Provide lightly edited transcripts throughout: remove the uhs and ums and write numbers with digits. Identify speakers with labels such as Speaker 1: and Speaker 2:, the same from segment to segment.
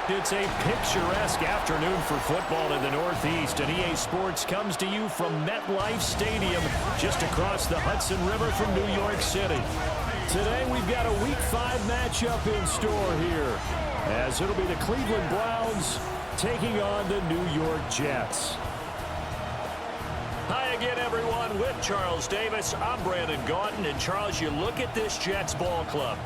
Speaker 1: It's a picturesque afternoon for football in the Northeast, and EA Sports comes to you from MetLife Stadium, just across the Hudson River from New York City. Today, we've got a Week 5 matchup in store here, as it'll be the Cleveland Browns taking on the New York Jets. Hi again, everyone. With Charles Davis, I'm Brandon Gaudin. And, Charles, you look at this Jets ball club.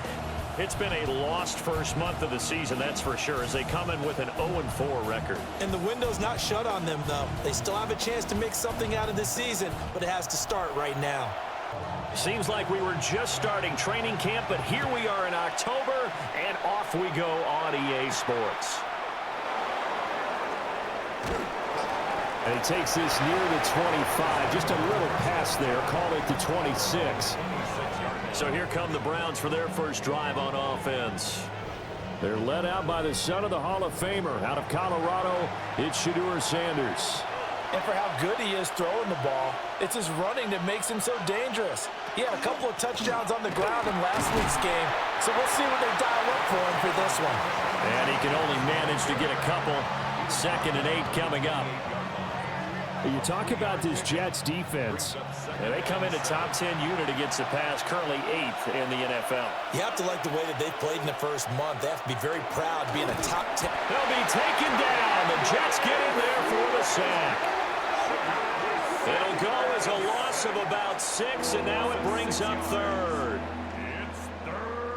Speaker 1: It's been a lost first month of the season, that's for sure, as they come in with an 0-4 record.
Speaker 2: And the window's not shut on them, though. They still have a chance to make something out of this season, but it has to start right now.
Speaker 1: Seems like we were just starting training camp, but here we are in October, and off we go on EA Sports. And he takes this near the 25, just a little pass there, call it the 26. So here come the Browns for their first drive on offense. They're led out by the son of the Hall of Famer. Out of Colorado, it's Shedeur Sanders.
Speaker 2: And for how good he is throwing the ball, it's his running that makes him so dangerous. He had a couple of touchdowns on the ground in last week's game, so we'll see what they dial up for him for this one.
Speaker 1: And he can only manage to get a couple. 2nd and 8 coming up. You talk about this Jets defense. And they come into top 10 unit against the pass, currently 8th in the NFL.
Speaker 2: You have to like the way that they've played in the first month. They have to be very proud being a top 10.
Speaker 1: They'll be taken down. The Jets get in there for the sack. It'll go as a loss of about 6, and now it brings up 3rd.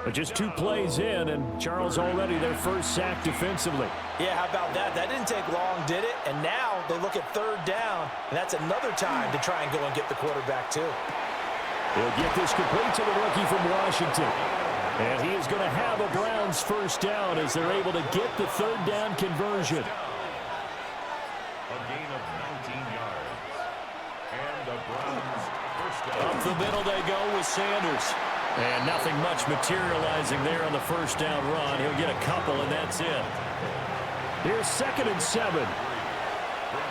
Speaker 1: But just 2 plays in, and Charles already their first sack defensively.
Speaker 2: Yeah, how about that? That didn't take long, did it? And now they look at 3rd down, and that's another time to try and go and get the quarterback, too.
Speaker 1: He'll get this complete to the rookie from Washington. And he is going to have a Browns first down as they're able to get the 3rd down conversion.
Speaker 3: A gain of 19 yards. And the Browns first down.
Speaker 1: Up the middle they go with Sanders. And nothing much materializing there on the first down run. He'll get a couple, and that's it. Here's 2nd and 7.
Speaker 3: Brings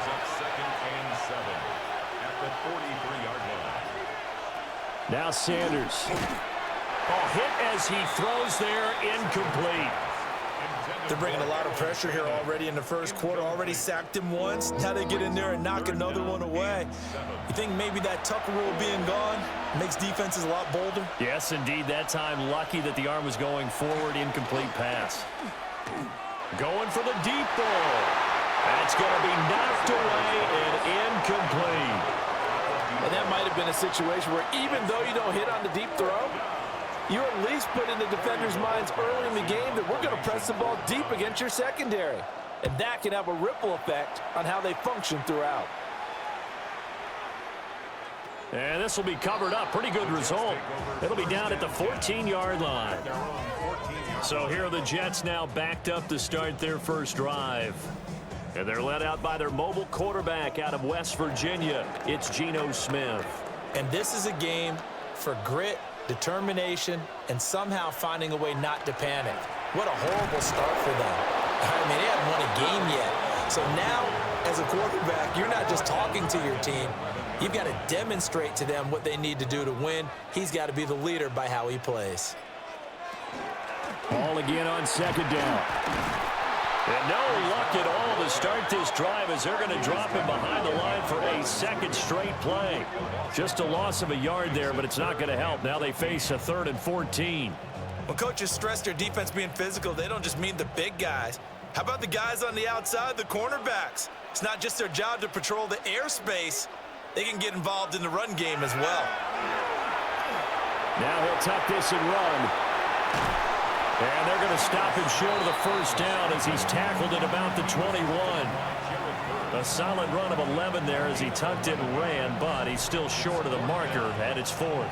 Speaker 3: up 2nd and 7 at the 43-yard line.
Speaker 1: Now Sanders. Hit as he throws there, incomplete.
Speaker 2: They're bringing a lot of pressure here already in the first quarter. Already sacked him once. Now they get in there and knock another one away. You think maybe that Tucker rule being gone makes defenses a lot bolder?
Speaker 1: Yes, indeed. That time lucky that the arm was going forward. Incomplete pass. Going for the deep ball. That's going to be knocked away and incomplete.
Speaker 2: And that might have been a situation where even though you don't hit on the deep throw, you at least put in the defenders' minds early in the game that we're going to press the ball deep against your secondary. And that can have a ripple effect on how they function throughout.
Speaker 1: And this will be covered up. Pretty good result. It'll be down at the 14-yard line. So here are the Jets now backed up to start their first drive. And they're led out by their mobile quarterback out of West Virginia. It's Geno Smith.
Speaker 2: And this is a game for grit, determination, and somehow finding a way not to panic. What a horrible start for them. I mean, they haven't won a game yet. So now, as a quarterback, you're not just talking to your team. You've got to demonstrate to them what they need to do to win. He's got to be the leader by how he plays.
Speaker 1: Ball again on 2nd down. And no luck at all to start this drive as they're going to drop him behind the line for a 2nd straight play. Just a loss of a yard there, but it's not going to help. Now they face a 3rd and 14.
Speaker 2: When coaches stress their defense being physical, they don't just mean the big guys. How about the guys on the outside, the cornerbacks? It's not just their job to patrol the airspace. They can get involved in the run game as well.
Speaker 1: Now he'll tuck this and run. And they're going to stop him short of the first down as he's tackled at about the 21. A solid run of 11 there as he tucked it and ran, but he's still short of the marker at its 4th.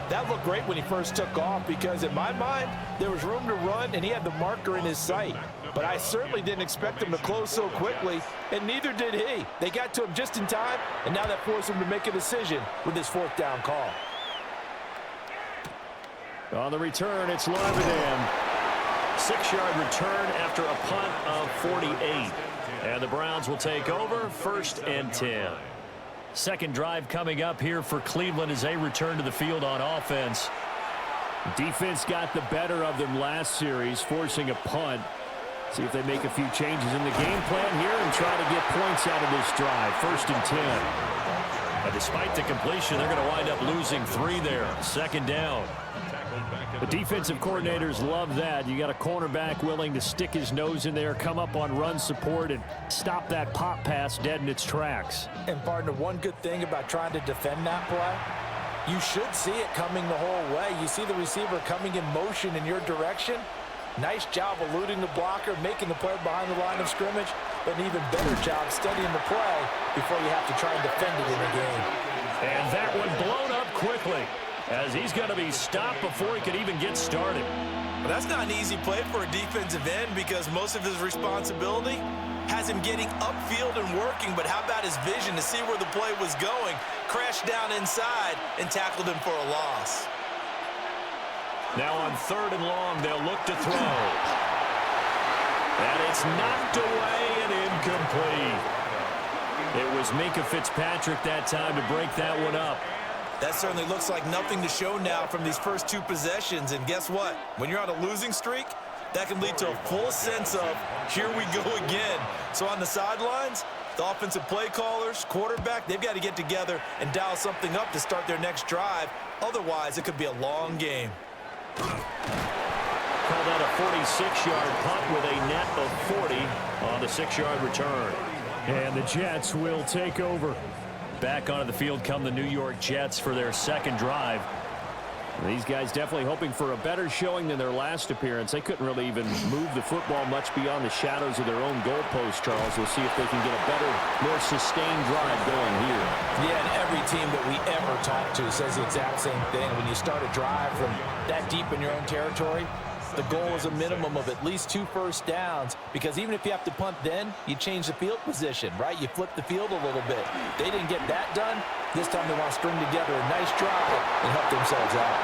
Speaker 2: That looked great when he first took off because, in my mind, there was room to run and he had the marker in his sight. But I certainly didn't expect him to close so quickly, and neither did he. They got to him just in time, and now that forced him to make a decision with his 4th down call.
Speaker 1: On the return, it's Larvidan. 6-yard return after a punt of 48. And the Browns will take over 1st and 10. Second drive coming up here for Cleveland as they return to the field on offense. Defense got the better of them last series, forcing a punt. See if they make a few changes in the game plan here and try to get points out of this drive. 1st and 10. But despite the completion, they're going to wind up losing 3 there. 2nd down. The defensive coordinators love that. You got a cornerback willing to stick his nose in there, come up on run support, and stop that pop pass dead in its tracks.
Speaker 2: And, partner, one good thing about trying to defend that play, you should see it coming the whole way. You see the receiver coming in motion in your direction. Nice job eluding the blocker, making the play behind the line of scrimmage, but an even better job studying the play before you have to try and defend it in the game.
Speaker 1: And that one blown up quickly, as he's going to be stopped before he could even get started.
Speaker 2: Well, that's not an easy play for a defensive end because most of his responsibility has him getting upfield and working, but how about his vision to see where the play was going, crashed down inside, and tackled him for a loss.
Speaker 1: Now on 3rd and long, they'll look to throw. And it's knocked away and incomplete. It was Minkah Fitzpatrick that time to break that one up.
Speaker 2: That certainly looks like nothing to show now from these first 2 possessions. And guess what? When you're on a losing streak, that can lead to a full sense of, here we go again. So on the sidelines, the offensive play callers, quarterback, they've got to get together and dial something up to start their next drive. Otherwise, it could be a long game.
Speaker 1: Call that a 46-yard punt with a net of 40 on the 6-yard return. And the Jets will take over. Back onto the field come the New York Jets for their 2nd drive. These guys definitely hoping for a better showing than their last appearance. They couldn't really even move the football much beyond the shadows of their own goalpost, Charles. We'll see if they can get a better, more sustained drive going here.
Speaker 2: Yeah, and every team that we ever talk to says the exact same thing. When you start a drive from that deep in your own territory, the goal is a minimum of at least 2 first downs, because even if you have to punt then, you change the field position, right? You flip the field a little bit. They didn't get that done. This time they want to string together a nice drive and help themselves out.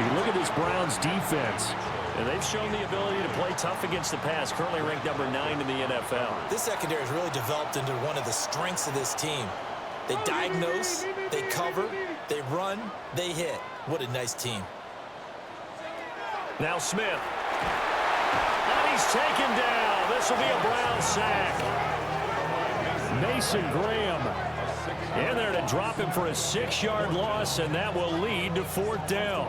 Speaker 1: You look at this Browns defense, and they've shown the ability to play tough against the pass, currently ranked number 9 in the NFL.
Speaker 2: This secondary has really developed into one of the strengths of this team. They diagnose, they cover, they run, they hit. What a nice team.
Speaker 1: Now Smith. And he's taken down. This will be a Brown sack. Mason Graham in there to drop him for a 6-yard loss, and that will lead to 4th down.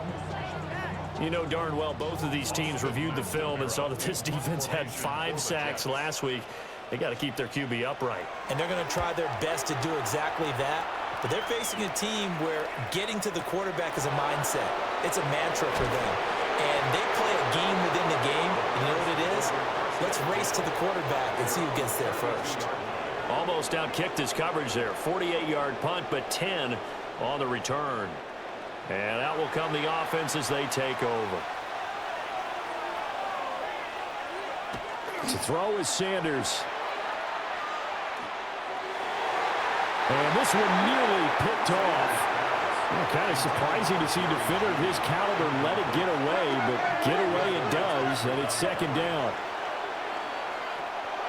Speaker 1: You know darn well both of these teams reviewed the film and saw that this defense had 5 sacks last week. They got to keep their QB upright.
Speaker 2: And they're going to try their best to do exactly that. But they're facing a team where getting to the quarterback is a mindset. It's a mantra for them. And they play a game within the game. And you know what it is? Let's race to the quarterback and see who gets there first.
Speaker 1: Almost outkicked his coverage there. 48-yard punt, but 10 on the return. And out will come the offense as they take over. To throw is Sanders. And this one nearly picked off. Well, kind of surprising to see a defender of his caliber let it get away, but get away it does, and it's 2nd down.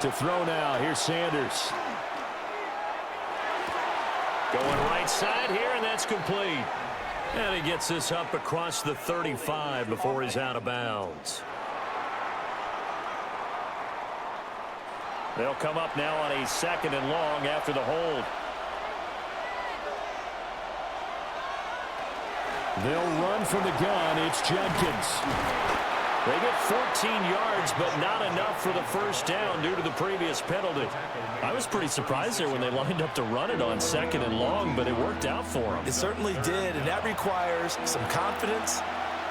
Speaker 1: To throw now, here's Sanders. Going right side here, and that's complete. And he gets this up across the 35 before he's out of bounds. They'll come up now on a 2nd and long after the hold. They'll run from the gun. It's Judkins. They get 14 yards, but not enough for the 1st down due to the previous penalty. I was pretty surprised there when they lined up to run it on 2nd and long, but it worked out for them.
Speaker 2: It certainly did, and that requires some confidence,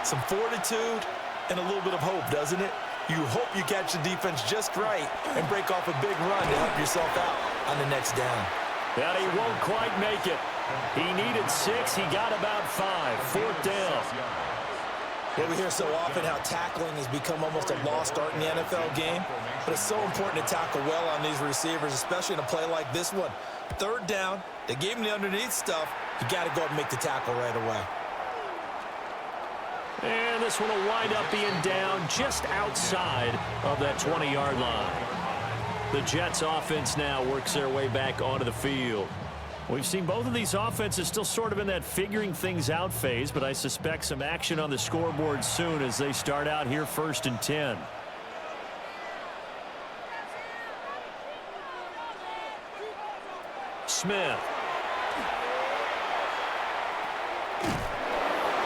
Speaker 2: some fortitude, and a little bit of hope, doesn't it? You hope you catch the defense just right and break off a big run to help yourself out on the next down.
Speaker 1: And he won't quite make it. He needed 6. He got about 5. 4th down.
Speaker 2: Yeah, we hear so often how tackling has become almost a lost art in the NFL game, but it's so important to tackle well on these receivers, especially in a play like this one. 3rd down, they gave him the underneath stuff. You got to go up and make the tackle right away.
Speaker 1: And this one will wind up being down just outside of that 20-yard line. The Jets offense now works their way back onto the field. We've seen both of these offenses still sort of in that figuring things out phase, but I suspect some action on the scoreboard soon as they start out here 1st and 10. Smith.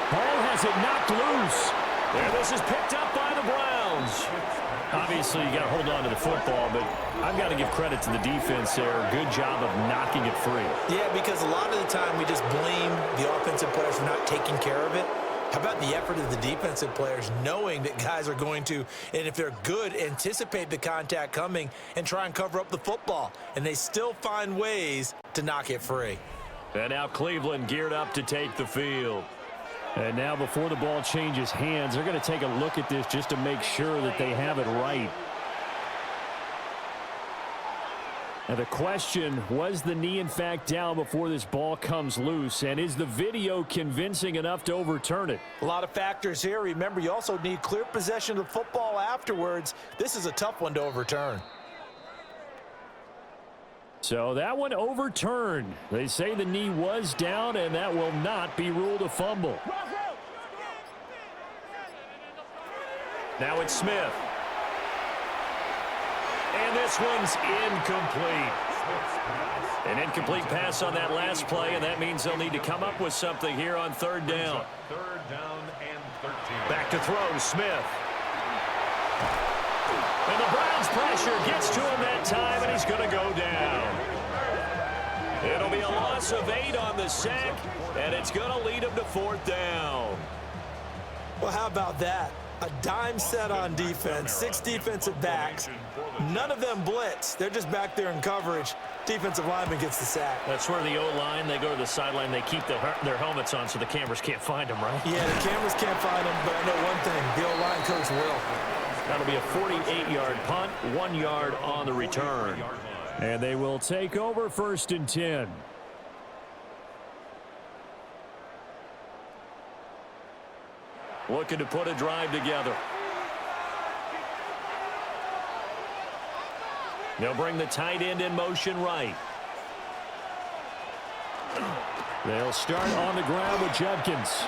Speaker 1: Ball has it knocked loose. And this is picked up by the Browns. Obviously, you got to hold on to the football, but I've got to give credit to the defense there. Good job of knocking it free.
Speaker 2: Yeah, because a lot of the time we just blame the offensive players for not taking care of it. How about the effort of the defensive players knowing that guys are going to, and if they're good, anticipate the contact coming and try and cover up the football. And they still find ways to knock it free.
Speaker 1: And now Cleveland geared up to take the field. And now before the ball changes hands, they're going to take a look at this just to make sure that they have it right. Now the question, was the knee in fact down before this ball comes loose? And is the video convincing enough to overturn it?
Speaker 2: A lot of factors here. Remember, you also need clear possession of the football afterwards. This is a tough one to overturn.
Speaker 1: So that one overturned. They say the knee was down, and that will not be ruled a fumble. Now it's Smith. And this one's incomplete. An incomplete pass on that last play, and that means they'll need to come up with something here on third down.
Speaker 3: Third down and 13.
Speaker 1: Back to throw, Smith. And the Browns' pressure gets to him that time, and he's going to go down. It'll be a loss of 8 on the sack, and it's going to lead him to fourth down.
Speaker 2: Well, how about that? A dime set on defense, 6 defensive backs. None of them blitz. They're just back there in coverage. Defensive lineman gets the sack.
Speaker 1: That's where the O-line, they go to the sideline, they keep their helmets on so the cameras can't find them, right?
Speaker 2: Yeah, the cameras can't find them, but I know one thing. The O-line coach will.
Speaker 1: That'll be a 48-yard punt, 1 yard on the return. And they will take over first and 10. Looking to put a drive together. They'll bring the tight end in motion right. They'll start on the ground with Judkins.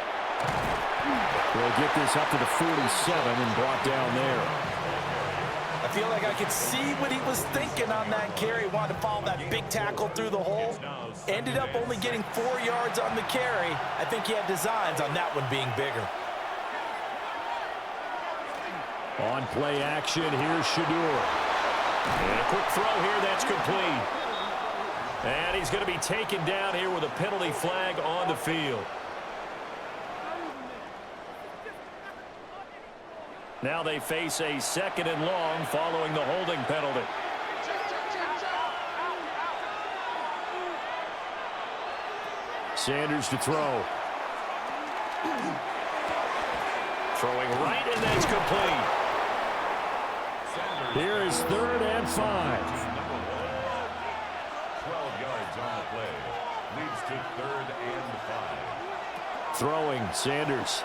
Speaker 1: They'll get this up to the 47 and brought down there.
Speaker 2: I feel like I could see what he was thinking on that carry. Wanted to follow that big tackle through the hole. Ended up only getting 4 yards on the carry. I think he had designs on that one being bigger.
Speaker 1: On play action, here's Shadur. And a quick throw here, that's complete. And he's going to be taken down here with a penalty flag on the field. Now they face a 2nd and long following the holding penalty. Sanders to throw. Throwing right, and that's complete. Here is 3rd and 5.
Speaker 3: 12 yards on the play. Leads to 3rd and 5.
Speaker 1: Throwing, Sanders.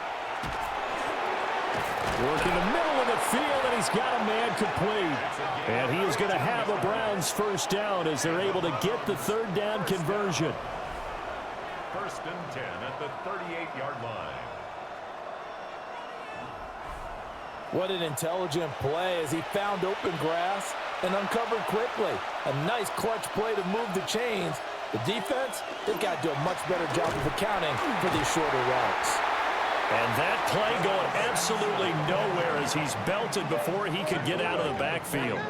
Speaker 1: Working the middle of the field, and he's got a man complete. And he is going to have a Browns first down as they're able to get the 3rd down conversion.
Speaker 3: 1st and 10 at the 38-yard line.
Speaker 2: What an intelligent play as he found open grass and uncovered quickly. A nice clutch play to move the chains. The defense, they've got to do a much better job of accounting for these shorter routes.
Speaker 1: And that play going absolutely nowhere as he's belted before he could get out of the backfield.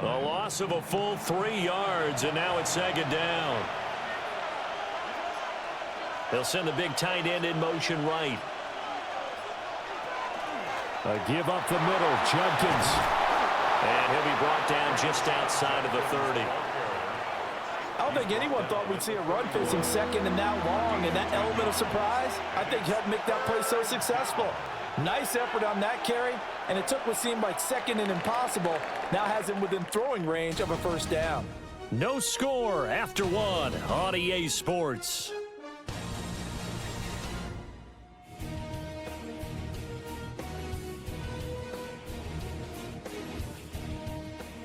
Speaker 1: The loss of a full 3 yards, and now it's 2nd down. They'll send the big tight end in motion right. A give up the middle, Judkins. And he'll be brought down just outside of the 30.
Speaker 2: I don't think anyone thought we'd see a run facing 2nd and that long, and that element of surprise, I think, helped make that play so successful. Nice effort on that carry, and it took what seemed like 2nd and impossible, now has him within throwing range of a 1st down.
Speaker 1: No score after 1 on EA Sports.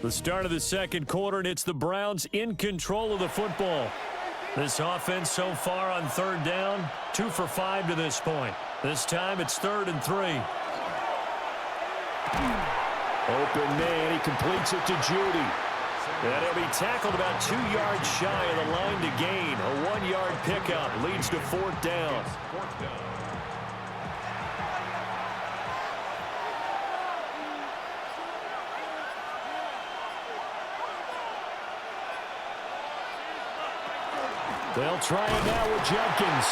Speaker 1: The start of the 2nd quarter, and it's the Browns in control of the football. This offense so far on 3rd down, 2 for 5 to this point. This time it's 3rd and 3. Open man, he completes it to Judy. And he'll be tackled about 2 yards shy of the line to gain. A 1-yard pickup leads to 4th down. They'll try it now with Jenkins.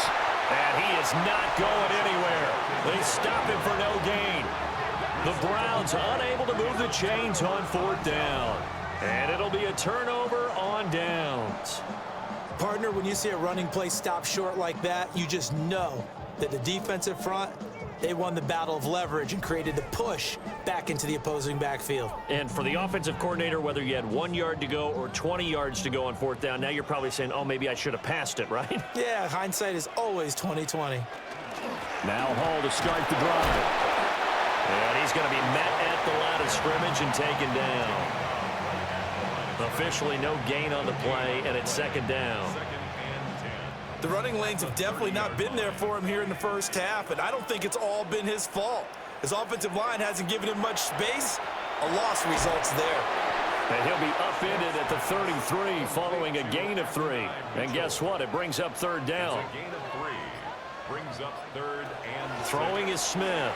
Speaker 1: And he is not going anywhere. They stop him for no gain. The Browns unable to move the chains on 4th down. And it'll be a turnover on downs.
Speaker 2: Partner, when you see a running play stop short like that, you just know that the defensive front, they won the battle of leverage and created the push back into the opposing backfield.
Speaker 1: And for the offensive coordinator, whether you had 1 yard to go or 20 yards to go on 4th down, now you're probably saying, oh, maybe I should have passed it, right?
Speaker 2: Yeah, hindsight is always 20/20.
Speaker 1: Now Hall to start the drive. And he's going to be met at the line of scrimmage and taken down. Officially no gain on the play, and it's 2nd down.
Speaker 2: The running lanes have definitely not been there for him here in the first half, and I don't think it's all been his fault. His offensive line hasn't given him much space. A loss results there.
Speaker 1: And he'll be upended at the 33 following a gain of 3. And guess what? It brings up 3rd down.
Speaker 3: A gain of 3 brings up 3rd and
Speaker 1: Throwing is Smith.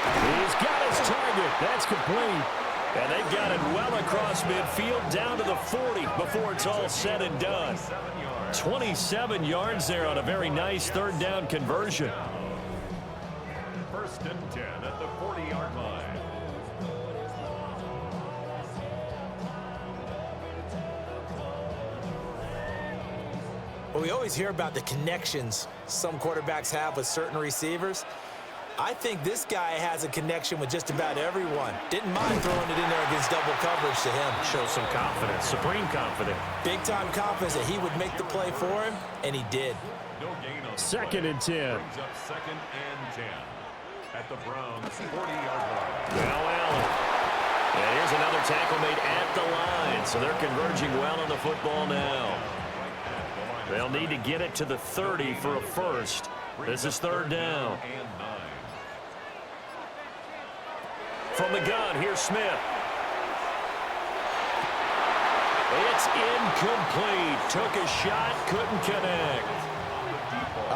Speaker 1: He's got his target. That's complete. And they've got it well across midfield down to the 40 before it's all said and done. 27 yards there on a very nice 3rd down conversion.
Speaker 3: 1st and 10 at the 40-yard line.
Speaker 2: Well, we always hear about the connections some quarterbacks have with certain receivers. I think this guy has a connection with just about everyone. Didn't mind throwing it in there against double coverage to him.
Speaker 1: Shows some confidence, supreme confidence.
Speaker 2: Big-time confidence that he would make the play for him, and he did.
Speaker 3: No gain on
Speaker 1: 2nd and 10.
Speaker 3: brings up 2nd and 10 at the Browns 40-yard line.
Speaker 1: Well, Allen. And here's another tackle made at the line. So they're converging well on the football now. They'll need to get it to the 30 for a first. This is 3rd down. From the gun, here's Smith. It's incomplete. Took a shot, couldn't connect.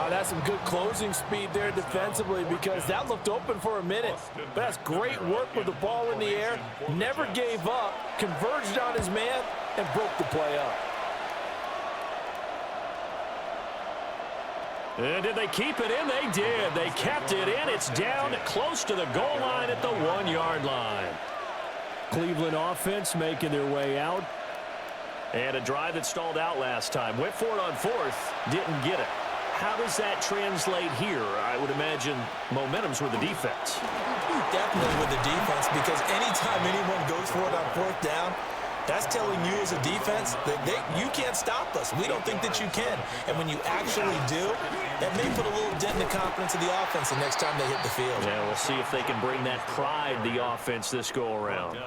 Speaker 4: That's some good closing speed there defensively because that looked open for a minute. But that's great work with the ball in the air. Never gave up, converged on his man, and broke the play up.
Speaker 1: And did they keep it in? They did. They kept it in. It's down close to the goal line at the 1-yard line. Cleveland offense making their way out. And a drive that stalled out last time. Went for it on 4th. Didn't get it. How does that translate here? I would imagine momentum's with the defense.
Speaker 2: Definitely with the defense, because anytime anyone goes for it on 4th down, that's telling you as a defense that you can't stop us. We don't think that you can. And when you actually do, that may put a little dent in the confidence of the offense the next time they hit the field.
Speaker 1: Yeah, we'll see if they can bring that pride the offense this go-around.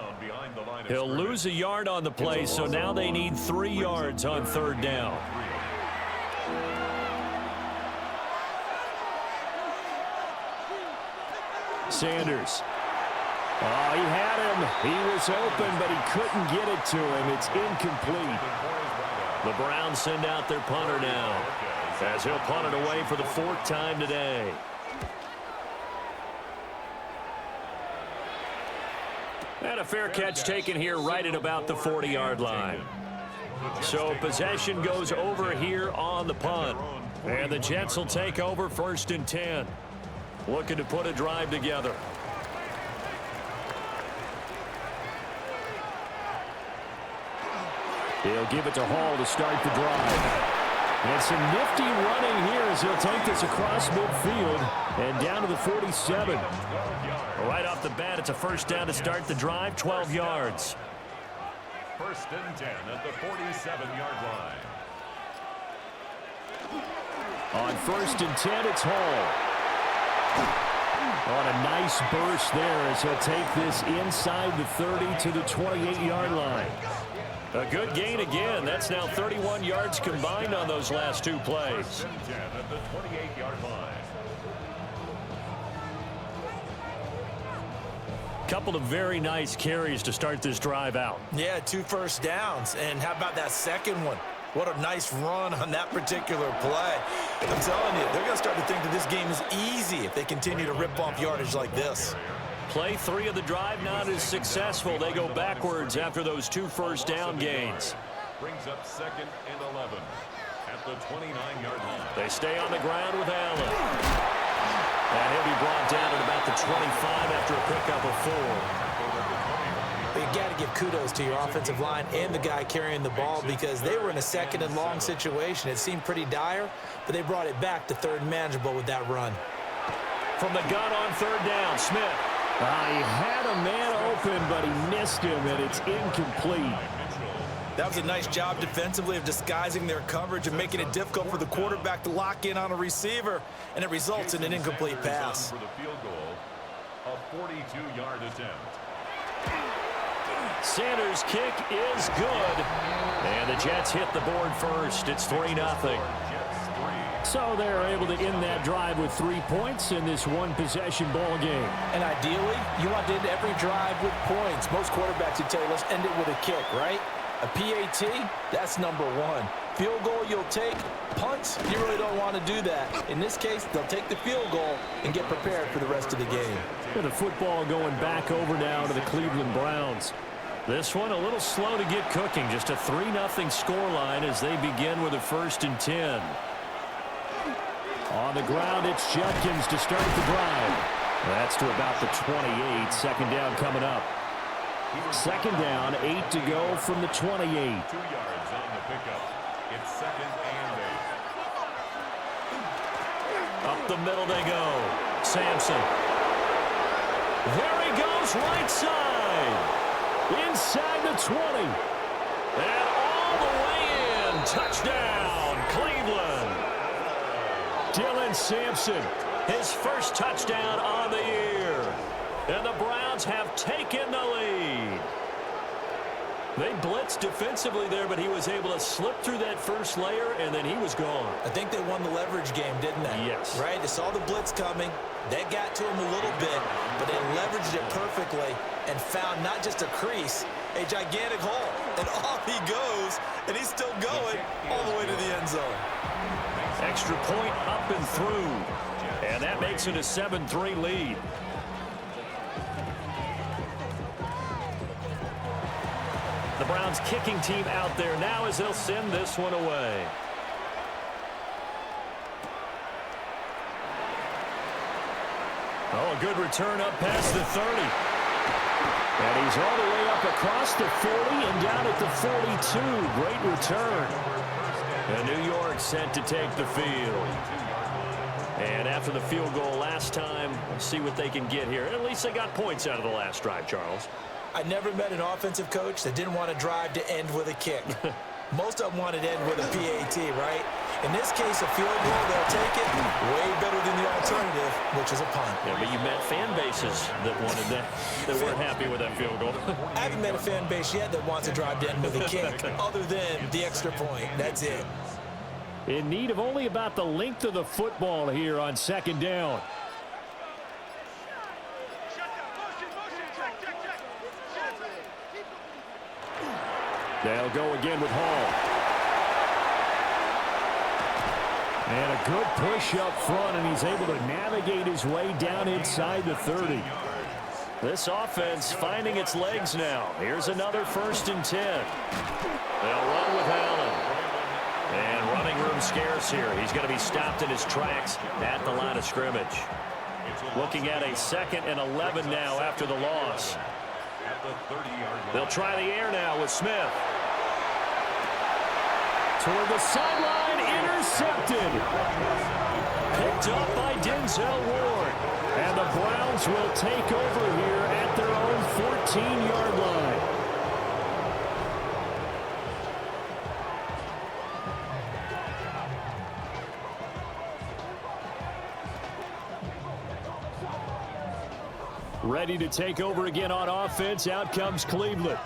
Speaker 1: He'll lose a yard on the play, so now they need 3 yards on 3rd down. Sanders. Oh, he had him. He was open, but he couldn't get it to him. It's incomplete. The Browns send out their punter now, as he'll punt it away for the 4th time today. And a fair catch taken here right at about the 40-yard line. So possession goes over here on the punt. And the Jets will take over 1st and 10. Looking to put a drive together. He'll give it to Hall to start the drive. And some nifty running here as he'll take this across midfield and down to the 47. Right off the bat, it's a 1st down to start the drive, 12 yards.
Speaker 3: 1st and 10 at the 47-yard line.
Speaker 1: On 1st and 10, it's Hall. On a nice burst there as he'll take this inside the 30 to the 28-yard line. A good gain again. That's now 31 yards combined on those last 2 plays.
Speaker 3: 1st and 10 at the 28-yard line.
Speaker 1: Couple of very nice carries to start this drive out.
Speaker 2: Yeah, 2 first downs. And how about that second one? What a nice run on that particular play. I'm telling you, they're going to start to think that this game is easy if they continue to rip off yardage like this.
Speaker 1: Play 3 of the drive not as successful. They go backwards after those 2 first down gains.
Speaker 3: Brings up 2nd and 11 at the 29-yard line.
Speaker 1: They stay on the ground with Allen. And he'll be brought down at about the 25 after a pickup of 4.
Speaker 2: You got to give kudos to your offensive line and the guy carrying the ball because they were in a 2nd and long situation. It seemed pretty dire, but they brought it back to 3rd and manageable with that run.
Speaker 1: From the gun on 3rd down, Smith.
Speaker 4: He had a man open, but he missed him, and it's incomplete.
Speaker 2: That was a nice job defensively of disguising their coverage and making it difficult for the quarterback to lock in on a receiver, and it results in an incomplete pass.
Speaker 3: For the field goal, a 42-yard attempt.
Speaker 1: Sanders' kick is good. And the Jets hit the board first. It's 3-0.
Speaker 4: So they're able to end that drive with 3 points in this one-possession ball game.
Speaker 2: And ideally, you want to end every drive with points. Most quarterbacks would tell you, let's end it with a kick, right? A PAT, that's number 1. Field goal you'll take. Punts, you really don't want to do that. In this case, they'll take the field goal and get prepared for the rest of the game.
Speaker 1: And the football going back over now to the Cleveland Browns. This one a little slow to get cooking. Just a 3-0 scoreline as they begin with a 1st and 10. On the ground, it's Judkins to start the drive. That's to about the 28. 2nd down coming up. 2nd down, 8 to go from the 28.
Speaker 3: 2 yards on the pickup. It's 2nd and 8.
Speaker 1: Up the middle they go. Sampson. There he goes, right side. Inside the 20. And all the way in. Touchdown, Cleveland. Dylan Sampson, his first touchdown on the year. And the Browns have taken the lead. They blitzed defensively there, but he was able to slip through that first layer, and then he was gone.
Speaker 2: I think they won the leverage game, didn't they?
Speaker 1: Yes.
Speaker 2: Right? They saw the blitz coming. That got to him a little bit, but they leveraged it perfectly and found not just a crease, a gigantic hole. And off he goes, and he's still going all the way to the end zone.
Speaker 1: Extra point up and through. And that makes it a 7-3 lead. The Browns kicking team out there now as they'll send this one away. Oh, a good return up past the 30. And he's all the way up across the 40 and down at the 42. Great return. And New York set to take the field. And after the field goal last time, we'll see what they can get here. At least they got points out of the last drive, Charles.
Speaker 2: I never met an offensive coach that didn't want to drive to end with a kick. Most of them wanted to end with a PAT, right? In this case, a field goal, they'll take it way better than the alternative, which is a punt.
Speaker 1: Yeah, but you met fan bases that wanted that, that weren't happy with that field goal.
Speaker 2: I haven't met a fan base yet that wants to drive to end with a kick, other than the extra point. That's it.
Speaker 4: In need of only about the length of the football here on 2nd down. They'll go again with Hall. And a good push up front, and he's able to navigate his way down inside the 30.
Speaker 1: This offense finding its legs now. Here's another 1st and 10. They'll run with Allen. And running room scarce here. He's going to be stopped in his tracks at the line of scrimmage. Looking at a 2nd and 11 now after the loss. They'll try the air now with Smith.
Speaker 4: Toward the sideline, intercepted.
Speaker 1: Picked up by Denzel Ward.
Speaker 4: And the Browns will take over here at their own 14-yard line. Ready to take over again on offense. Out comes Cleveland.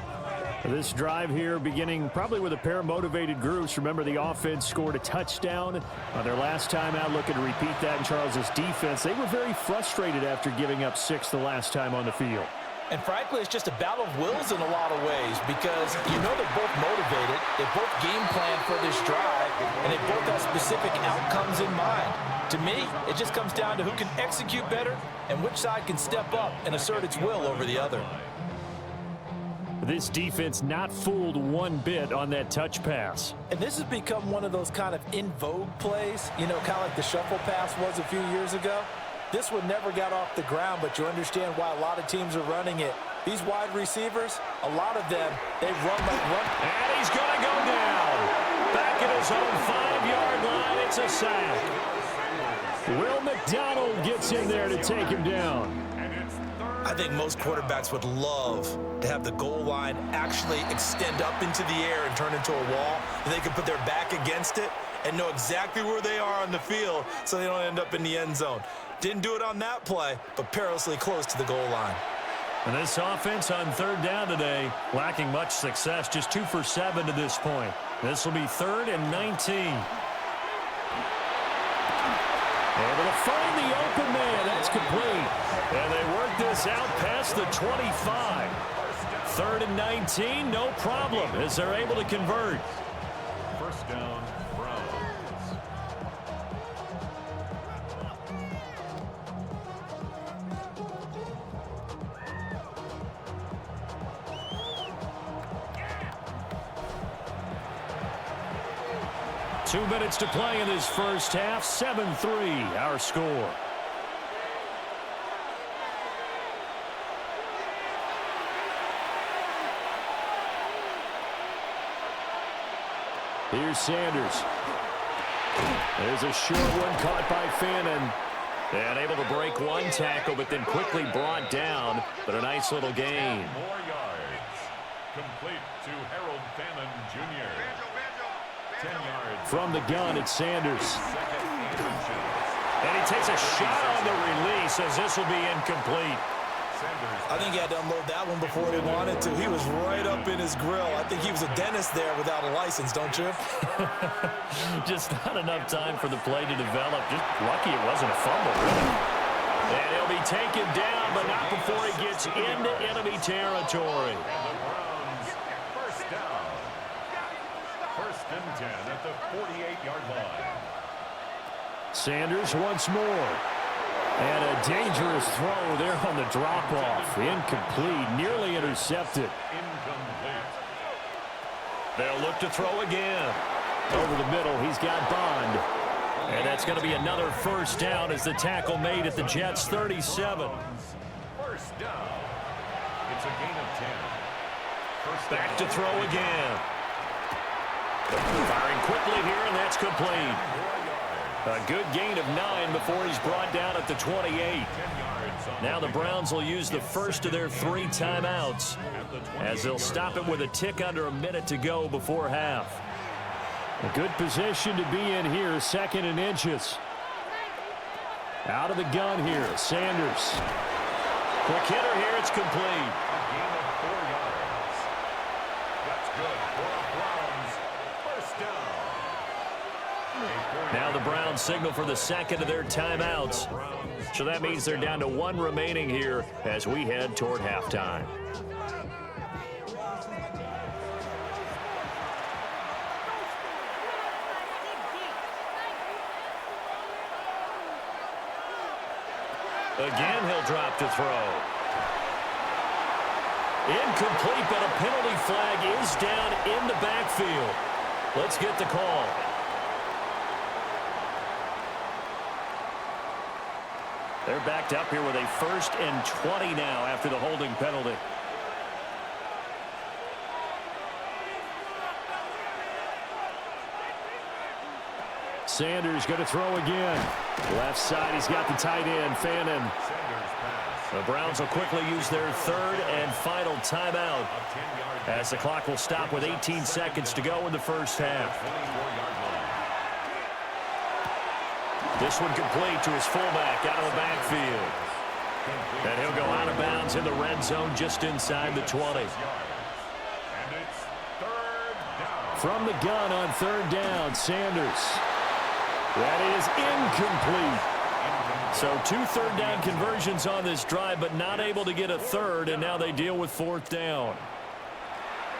Speaker 4: This drive here beginning probably with a pair of motivated groups. Remember, the offense scored a touchdown on their last time out. Looking to repeat that in Charles's defense. They were very frustrated after giving up 6 the last time on the field.
Speaker 2: And frankly, it's just a battle of wills in a lot of ways because you know they're both motivated, they both game plan for this drive, and they both have specific outcomes in mind. To me, it just comes down to who can execute better and which side can step up and assert its will over the other.
Speaker 1: This defense not fooled one bit on that touch pass.
Speaker 2: And this has become one of those kind of in vogue plays, you know, kind of like the shuffle pass was a few years ago. This one never got off the ground, but you understand why a lot of teams are running it. These wide receivers, a lot of them, they run like run.
Speaker 1: And he's going to go down. Back at his own 5-yard line, it's a sack. Will McDonald gets in there to take him down.
Speaker 2: I think most quarterbacks would love to have the goal line actually extend up into the air and turn into a wall, and they can put their back against it and know exactly where they are on the field so they don't end up in the end zone. Didn't do it on that play, but perilously close to the goal line.
Speaker 1: And this offense on third down today, lacking much success, just 2 for 7 to this point. This will be 3rd and 19. Able to find the open man. That's complete. And they work this out past the 25. 3rd and 19, no problem, as they're able to convert.
Speaker 3: First down, Browns.
Speaker 1: 2 minutes to play in this first half. 7-3, our score. Here's Sanders. There's a short one caught by Fannin. And able to break one tackle, but then quickly brought down. But a nice little gain.
Speaker 3: More yards. Complete to Harold Fannin Jr. 10 yards.
Speaker 1: From the gun, it's Sanders. And he takes a shot on the release as this will be incomplete.
Speaker 2: I think he had to unload that one before he wanted to. He was right up in his grill. I think he was a dentist there without a license, don't you?
Speaker 1: Just not enough time for the play to develop. Just lucky it wasn't a fumble, really. And he'll be taken down, but not before he gets into enemy territory.
Speaker 3: And the Browns, first down. 1st and 10 at the 48-yard line.
Speaker 1: Sanders once more. And a dangerous throw there on the drop-off. Incomplete, nearly intercepted.
Speaker 3: Incomplete.
Speaker 1: They'll look to throw again. Over the middle, he's got Bond. And that's going to be another first down as the tackle made at the Jets' 37.
Speaker 3: First down. It's a gain of 10. First down.
Speaker 1: Back to throw again. Firing quickly here, and that's complete. A good gain of 9 before he's brought down at the 28. Now the Browns will use the first of their 3 timeouts as they'll stop it with a tick under a minute to go before half. A good position to be in here, 2nd and inches. Out of the gun here, Sanders. Quick hitter here, it's complete.
Speaker 3: A gain of 4 yards. That's good for the Browns. First down.
Speaker 1: Now the Browns signal for the 2nd of their timeouts. So that means they're down to 1 remaining here as we head toward halftime. Again, he'll drop to throw. Incomplete, but a penalty flag is down in the backfield. Let's get the call. They're backed up here with a 1st and 20 now after the holding penalty. Sanders going to throw again. Left side, he's got the tight end, Fannin. The Browns will quickly use their 3rd and final timeout as the clock will stop with 18 seconds to go in the first half. This one complete to his fullback out of the backfield. And he'll go out of bounds in the red zone just inside the 20. From the gun on 3rd down, Sanders. That is incomplete. So 2 third down conversions on this drive, but not able to get a third, and now they deal with 4th down.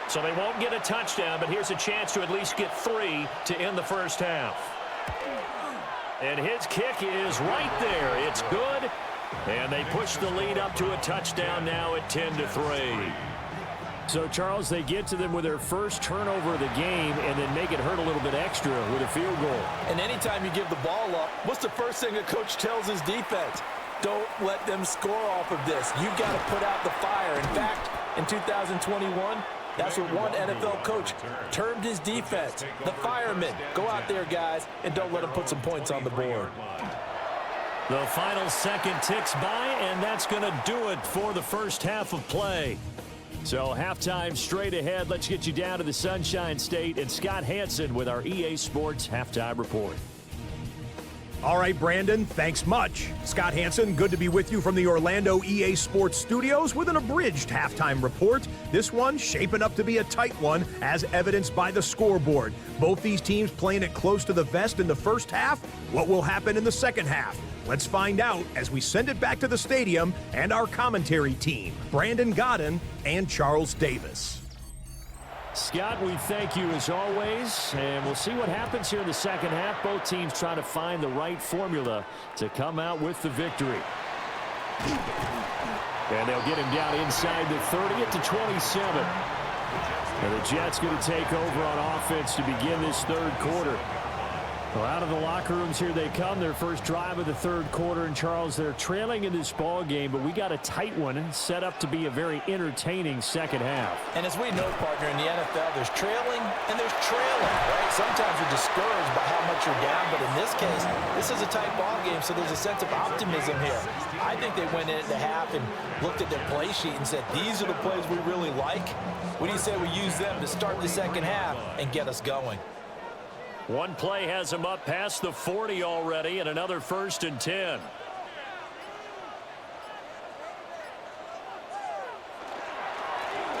Speaker 1: So they won't get a touchdown, but here's a chance to at least get 3 to end the first half. And his kick is right there. It's good, and they push the lead up to a touchdown now at 10-3. So, Charles, they get to them with their first turnover of the game and then make it hurt a little bit extra with a field goal.
Speaker 4: And anytime you give the ball up, what's the first thing a coach tells his defense? Don't let them score off of this. You've got to put out the fire. In fact, in 2021, that's what one NFL coach termed his defense, the firemen. Go out there, guys, and don't let them put some points on the board.
Speaker 1: The final second ticks by, and that's going to do it for the first half of play. So halftime straight ahead. Let's get you down to the Sunshine State and Scott Hansen with our EA Sports Halftime Report.
Speaker 5: All right, Brandon, thanks much. Scott Hansen, good to be with you from the Orlando EA Sports Studios with an abridged halftime report. This one shaping up to be a tight one, as evidenced by the scoreboard. Both these teams playing it close to the vest in the first half. What will happen in the second half? Let's find out as we send it back to the stadium and our commentary team, Brandon Godden and Charles Davis.
Speaker 1: Scott, we thank you as always, and we'll see what happens here in the second half. Both teams trying to find the right formula to come out with the victory. And they'll get him down inside the 30 at the 27. And the Jets going to take over on offense to begin this third quarter. Well, out of the locker rooms here they come. Their first drive of the third quarter. And, Charles, they're trailing in this ball game, but we got a tight one set up to be a very entertaining second half.
Speaker 2: And as we know, partner, in the NFL, there's trailing and there's trailing, right? Sometimes you're discouraged by how much you're down, but in this case, this is a tight ball game, so there's a sense of optimism here. I think they went into half and looked at their play sheet and said, these are the plays we really like. What do you say we use them to start the second half and get us going?
Speaker 1: One play has him up past the 40 already, and another 1st and 10.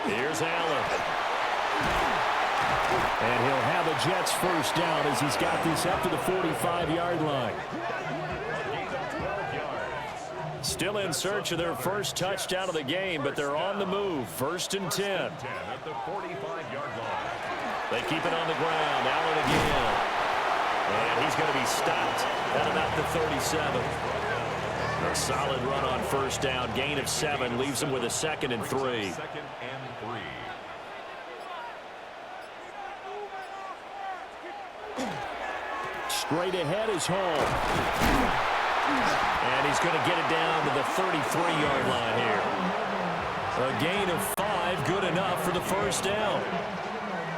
Speaker 1: Here's Allen. And he'll have a Jets first down as he's got this up to the 45-yard line. Still in search of their first touchdown of the game, but they're on the move. 1st and 10.
Speaker 3: At the 45-yard line.
Speaker 1: They keep it on the ground. Allen again. And he's going to be stopped at about the 37. A solid run on first down. Gain of 7 leaves him with a 2nd and 3.
Speaker 3: 2nd and 3.
Speaker 1: Straight ahead is Hall. And he's going to get it down to the 33-yard line here. A gain of 5, good enough for the first down.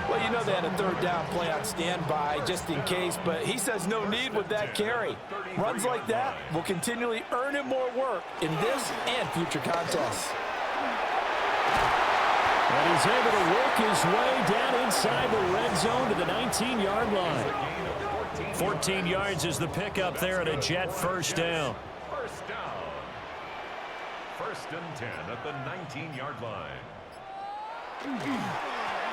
Speaker 4: Well, you know they had a third down play on standby just in case, but he says no need with that carry. Runs like that will continually earn him more work in this and future contests.
Speaker 1: And he's able to work his way down inside the red zone to the 19-yard line. 14 yards is the pickup there at a Jet first down.
Speaker 3: First down. 1st and 10 at the 19-yard line.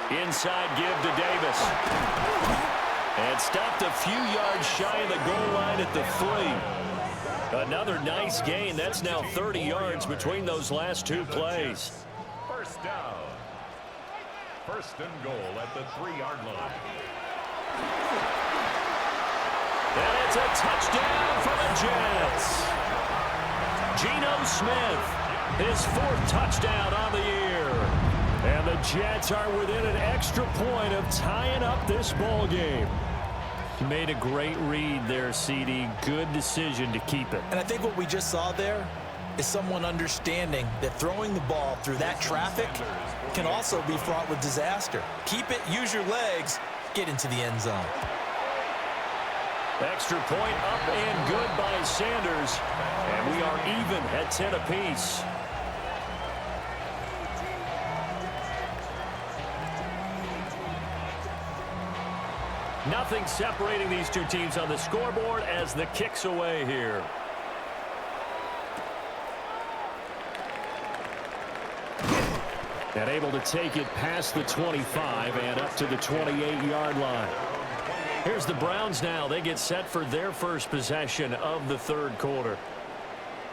Speaker 1: Inside give to Davis. And stopped a few yards shy of the goal line at the 3. Another nice gain. That's now 30 yards between those last 2 plays.
Speaker 3: First down. 1st and goal at the 3-yard line.
Speaker 1: And it's a touchdown for the Jets. Geno Smith, his 4th touchdown on the year. And the Jets are within an extra point of tying up this ball game. He made a great read there, CD. Good decision to keep it.
Speaker 2: And I think what we just saw there is someone understanding that throwing the ball through that traffic can also be fraught with disaster. Keep it, use your legs, get into the end zone.
Speaker 1: Extra point up and good by Sanders. And we are even at 10 apiece. Nothing separating these two teams on the scoreboard as the kick's away here. And able to take it past the 25 and up to the 28-yard line. Here's the Browns now. They get set for their first possession of the third quarter.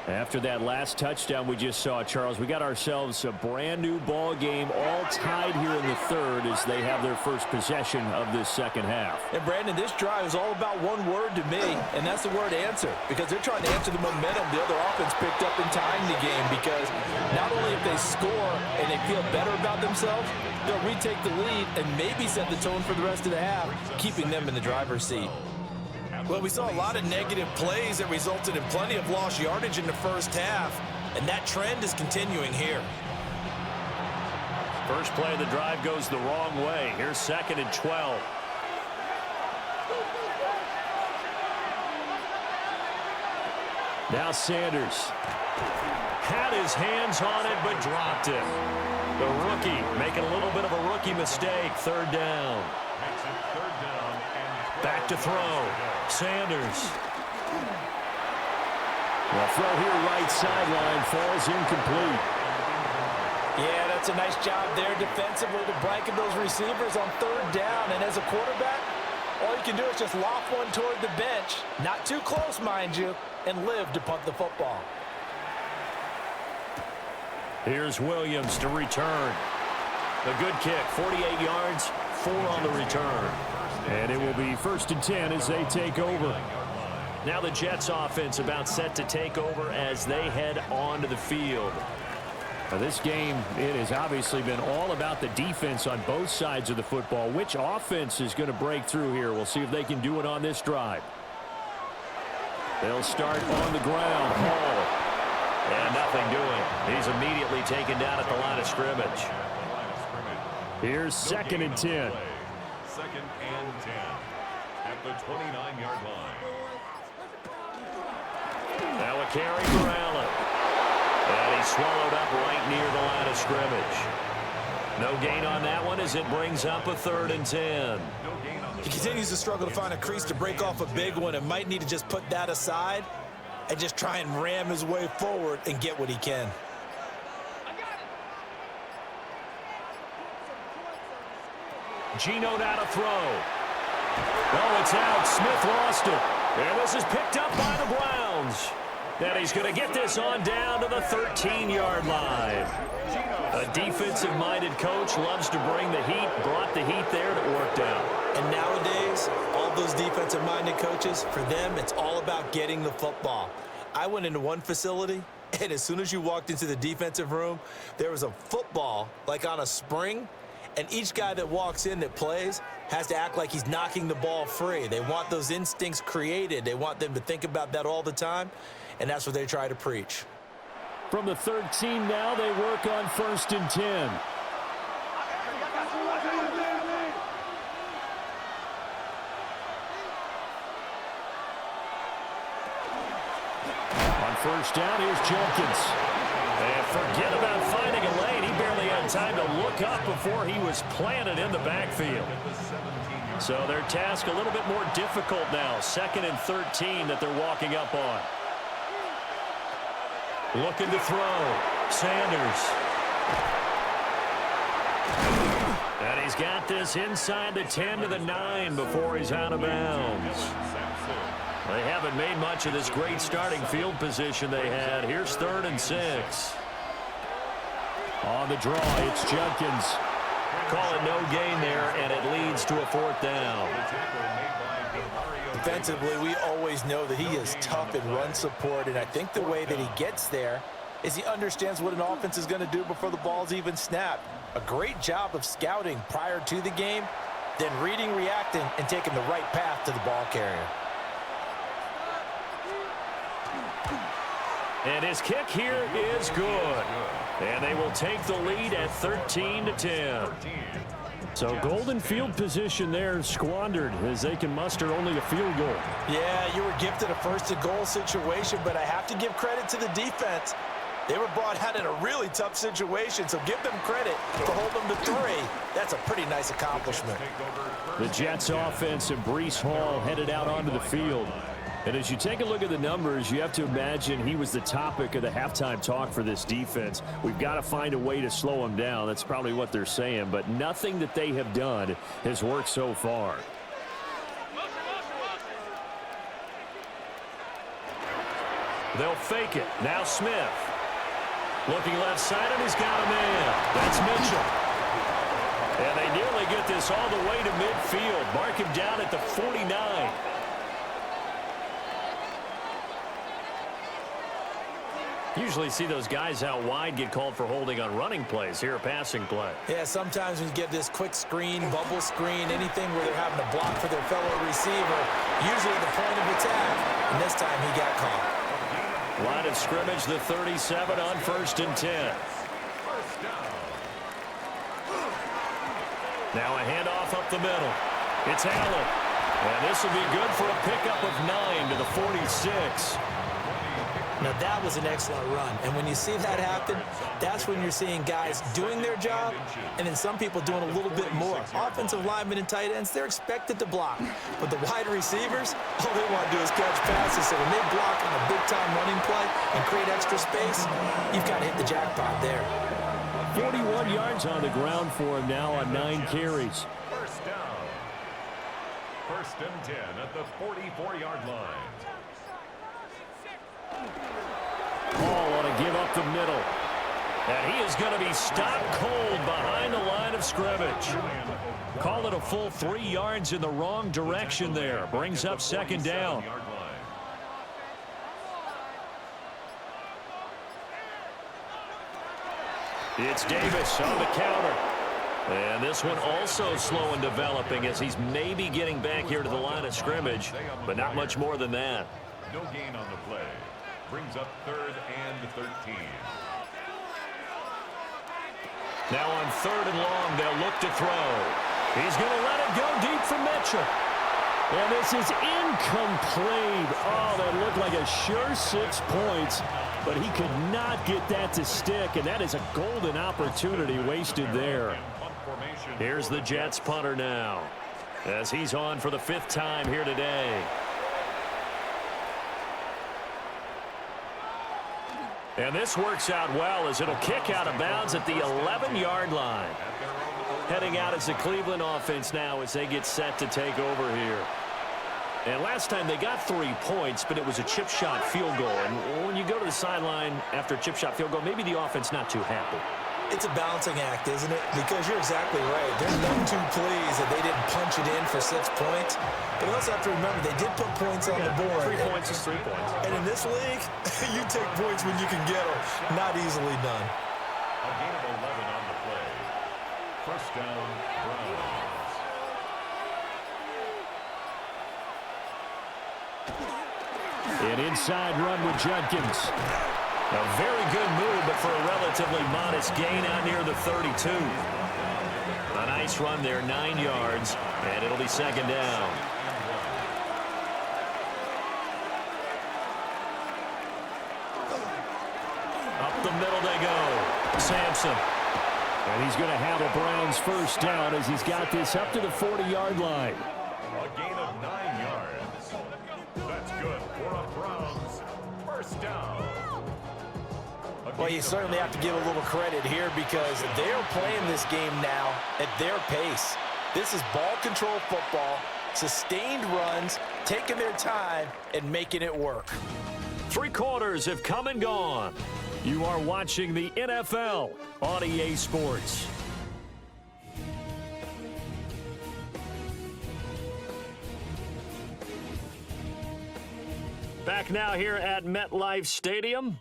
Speaker 1: After that last touchdown we just saw, Charles, we got ourselves a brand new ball game, all tied here in the third as they have their first possession of this second half.
Speaker 4: And Brandon, this drive is all about one word to me, and that's the word answer, because they're trying to answer the momentum the other offense picked up in tying the game, because not only if they score and they feel better about themselves, they'll retake the lead and maybe set the tone for the rest of the half, keeping them in the driver's seat. Well, we saw a lot of negative plays that resulted in plenty of lost yardage in the first half, and that trend is continuing here.
Speaker 1: First play of the drive goes the wrong way. Here's 2nd and 12. Now Sanders had his hands on it but dropped it. The rookie making a little bit of a rookie mistake. 3rd down. Back to throw. Sanders. The throw here right sideline falls incomplete.
Speaker 4: Yeah, that's a nice job there defensively to blanket those receivers on 3rd down. And as a quarterback, all you can do is just loft one toward the bench, not too close, mind you, and live to punt the football.
Speaker 1: Here's Williams to return. The good kick, 48 yards, 4 on the return. And it will be 1st and 10 as they take over. Now the Jets offense about set to take over as they head onto the field. Now this game, it has obviously been all about the defense on both sides of the football. Which offense is going to break through here? We'll see if they can do it on this drive. They'll start on the ground. Hall. And nothing doing. He's immediately taken down at the line of scrimmage. Here's 2nd and 10.
Speaker 3: 2nd and 10 at the 29-yard line.
Speaker 1: Now a carry for Allen. And he's swallowed up right near the line of scrimmage. No gain on that one as it brings up a 3rd and 10.
Speaker 2: He continues to struggle to find a crease to break off a big one and might need to just put that aside and just try and ram his way forward and get what he can.
Speaker 1: Geno now to throw. Oh, it's out. Smith lost it. And this is picked up by the Browns. And he's going to get this on down to the 13-yard line. A defensive-minded coach loves to bring the heat, brought the heat there, and it worked out.
Speaker 2: And nowadays, all those defensive-minded coaches, for them, it's all about getting the football. I went into one facility, and as soon as you walked into the defensive room, there was a football, like on a spring, and each guy that walks in that plays has to act like he's knocking the ball free. They want those instincts created. They want them to think about that all the time, and that's what they try to preach.
Speaker 1: From the 13 now, they work on 1st and 10. On 1st down, here's Jenkins. And forget about finding a lane. He barely had time to look up before he was planted in the backfield. So their task a little bit more difficult now. 2nd and 13 that they're walking up on. Looking to throw. Sanders. And he's got this inside the 10 to the 9 before he's out of bounds. They haven't made much of this great starting field position they had. Here's 3rd and 6. On the draw, it's Jenkins. Call it no gain there, and it leads to a 4th down.
Speaker 2: Defensively, we always know that he is tough in run support, and I think the way that he gets there is he understands what an offense is going to do before the ball's even snapped. A great job of scouting prior to the game, then reading, reacting, and taking the right path to the ball carrier.
Speaker 1: And his kick here is good. And they will take the lead at 13-10. So golden field position there squandered as they can muster only a field goal.
Speaker 2: Yeah, you were gifted a 1st and goal situation, but I have to give credit to the defense. They were brought out in a really tough situation, so give them credit for holding them to 3. That's a pretty nice accomplishment.
Speaker 1: The Jets offense and Breece Hall headed out onto the field. And as you take a look at the numbers, you have to imagine he was the topic of the halftime talk for this defense. We've got to find a way to slow him down. That's probably what they're saying. But nothing that they have done has worked so far. They'll fake it. Now Smith. Looking left side, and he's got a man. That's Mitchell. And they nearly get this all the way to midfield. Mark him down at the 49. Usually see those guys out wide get called for holding on running plays. Here, a passing play.
Speaker 2: Yeah, sometimes when you get this quick screen, bubble screen, anything where they're having to block for their fellow receiver, usually the point of attack, and this time he got caught.
Speaker 1: Line of scrimmage, the 37 on 1st and 10. Now a handoff up the middle. It's Allen. And this will be good for a pickup of 9 to the 46.
Speaker 2: Now, that was an excellent run. And when you see that happen, that's when you're seeing guys doing their job and then some people doing a little bit more. Offensive linemen and tight ends, they're expected to block. But the wide receivers, all they want to do is catch passes. So when they block on a big-time running play and create extra space, you've got to hit the jackpot there.
Speaker 1: 41 yards on the ground for him now on 9 carries.
Speaker 3: First down. 1st and 10 at the 44-yard line.
Speaker 1: Paul on a give up the middle. And he is going to be stopped cold behind the line of scrimmage. Call it a full 3 yards in the wrong direction there. Brings up 2nd down. It's Davis on the counter. And this one also slow in developing as he's maybe getting back here to the line of scrimmage, but not much more than that.
Speaker 3: No gain on the play. Brings up 3rd and 13.
Speaker 1: Now on 3rd and long, they'll look to throw. He's going to let it go deep for Mitchell. And this is incomplete. Oh, that looked like a sure 6 points, but he could not get that to stick, and that is a golden opportunity wasted there. Here's the Jets punter now, as he's on for the 5th time here today. And this works out well as it'll kick out of bounds at the 11-yard line. Heading out as the Cleveland offense now as they get set to take over here. And last time they got 3 points, but it was a chip shot field goal. And when you go to the sideline after a chip shot field goal, maybe the offense not too happy.
Speaker 2: It's a balancing act, isn't it? Because you're exactly right. They're none too pleased that they didn't punch it in for 6 points. But you also have to remember, they did put points on the board.
Speaker 1: 3 points is 3 points.
Speaker 2: And in this league, you take points when you can get them. Not easily done.
Speaker 3: A gain of 11 on the play. First down, Browns.
Speaker 1: An inside run with Judkins. A very good move, but for a relatively modest gain out near the 32. A nice run there, 9 yards, and it'll be 2nd down. Up the middle they go. Sampson. And he's going to have a Browns 1st down as he's got this up to the 40-yard line.
Speaker 3: A gain of 9 yards. That's good for a Browns 1st down.
Speaker 2: Well, you certainly have to give a little credit here because they're playing this game now at their pace. This is ball control football, sustained runs, taking their time, and making it work.
Speaker 1: 3 quarters have come and gone. You are watching the NFL on EA Sports. Back now here at MetLife Stadium.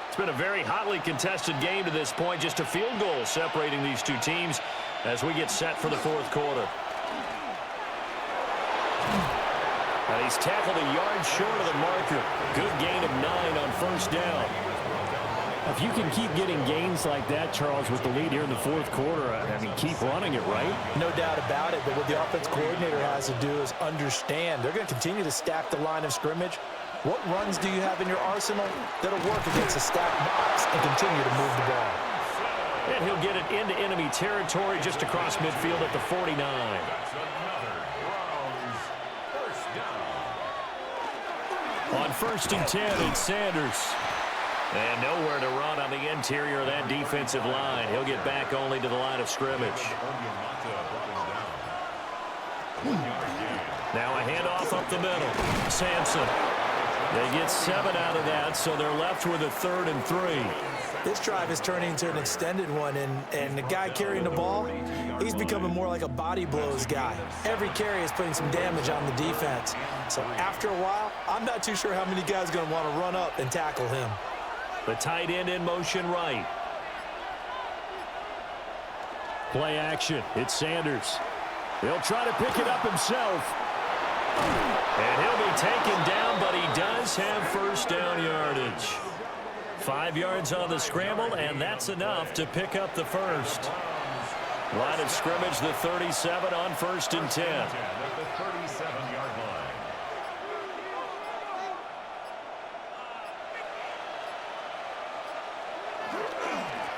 Speaker 1: It's been a very hotly contested game to this point. Just a field goal separating these two teams as we get set for the 4th quarter. And he's tackled a yard short of the marker. Good gain of 9 on 1st down. If you can keep getting gains like that, Charles, with the lead here in the 4th quarter, I mean, keep running it, right?
Speaker 2: No doubt about it, but what the offense coordinator has to do is understand. They're going to continue to stack the line of scrimmage. What runs do you have in your arsenal that'll work against a stacked box and continue to move the ball?
Speaker 1: And he'll get it into enemy territory just across midfield at the 49. On 1st and 10, it's Sanders. And nowhere to run on the interior of that defensive line. He'll get back only to the line of scrimmage. Now a handoff up the middle. Sampson. They get 7 out of that, so they're left with a 3rd and 3.
Speaker 2: This drive is turning into an extended one, and the guy carrying the ball, he's becoming more like a body blows guy. Every carry is putting some damage on the defense. So after a while, I'm not too sure how many guys are going to want to run up and tackle him.
Speaker 1: The tight end in motion right. Play action. It's Sanders. He'll try to pick it up himself. And he'll be taken down, but he does have first down yardage. 5 yards on the scramble, and that's enough to pick up the first. Line of scrimmage, the 37 on 1st and 10.
Speaker 3: At the 37-yard line.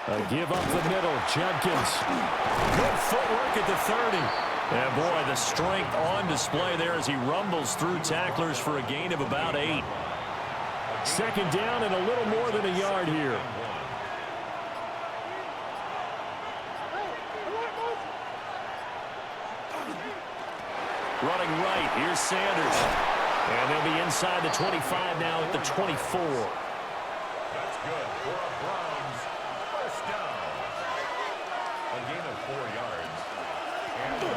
Speaker 1: A give up the middle. Judkins. Good footwork at the 30. And boy, the strength on display there as he rumbles through tacklers for a gain of about 8. 2nd down and a little more than a yard here. Running right, here's Sanders. And they'll be inside the 25 now at the 24.
Speaker 3: That's good for a Browns first down. A gain of 4 yards.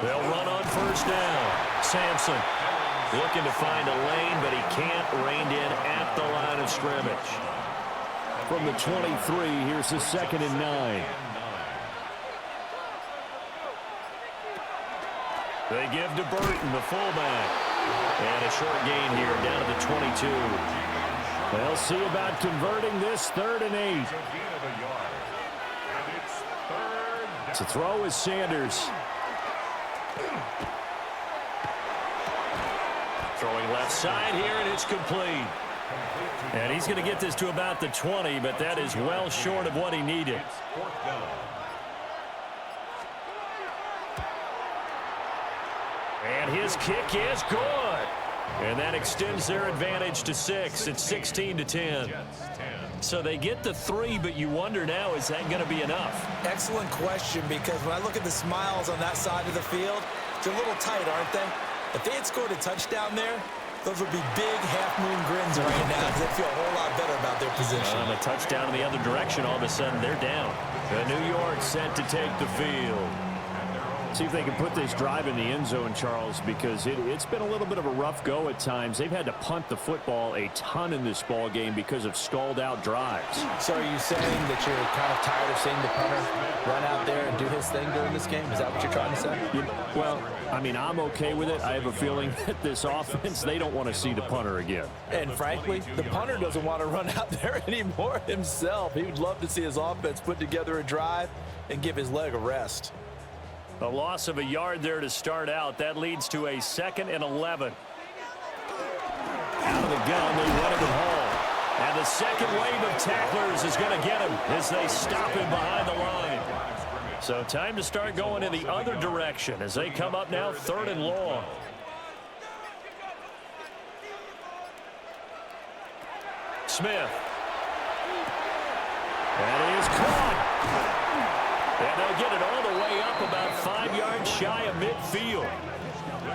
Speaker 1: They'll run on 1st down. Sampson looking to find a lane, but he can't. Reined in at the line of scrimmage. From the 23, here's the 2nd and 9. They give to Burton, the fullback. And a short gain here down to the 22. They'll see about converting this 3rd and 8. To throw is Sanders. Throwing left side here, and it's complete. And he's going to get this to about the 20, but that is well short of what he needed. And his kick is good. And that extends their advantage to 6. It's 16-10. So they get the 3, but you wonder now, is that going to be enough?
Speaker 2: Excellent question, because when I look at the smiles on that side of the field, they're a little tight, aren't they? If they had scored a touchdown there, those would be big half-moon grins right now because they feel a whole lot better about their position.
Speaker 1: On a touchdown in the other direction, all of a sudden they're down. The New York set to take the field. See if they can put this drive in the end zone, Charles, because it's been a little bit of a rough go at times. They've had to punt the football a ton in this ball game because of stalled-out drives.
Speaker 4: So are you saying that you're kind of tired of seeing the punter run out there and do his thing during this game? Is that what you're trying to say?
Speaker 1: Well, I mean, I'm okay with it. I have a feeling that this offense, they don't want to see the punter again.
Speaker 4: And frankly, the punter doesn't want to run out there anymore himself. He would love to see his offense put together a drive and give his leg a rest.
Speaker 1: A loss of a yard there to start out. That leads to a 2nd and 11. Out of the gun, they run it home. And the second wave of tacklers is going to get him as they stop him behind the line. So time to start going in the other direction as they come up now 3rd and long. Smith. That is caught. And they'll get it all the way up about 5 yards shy of midfield.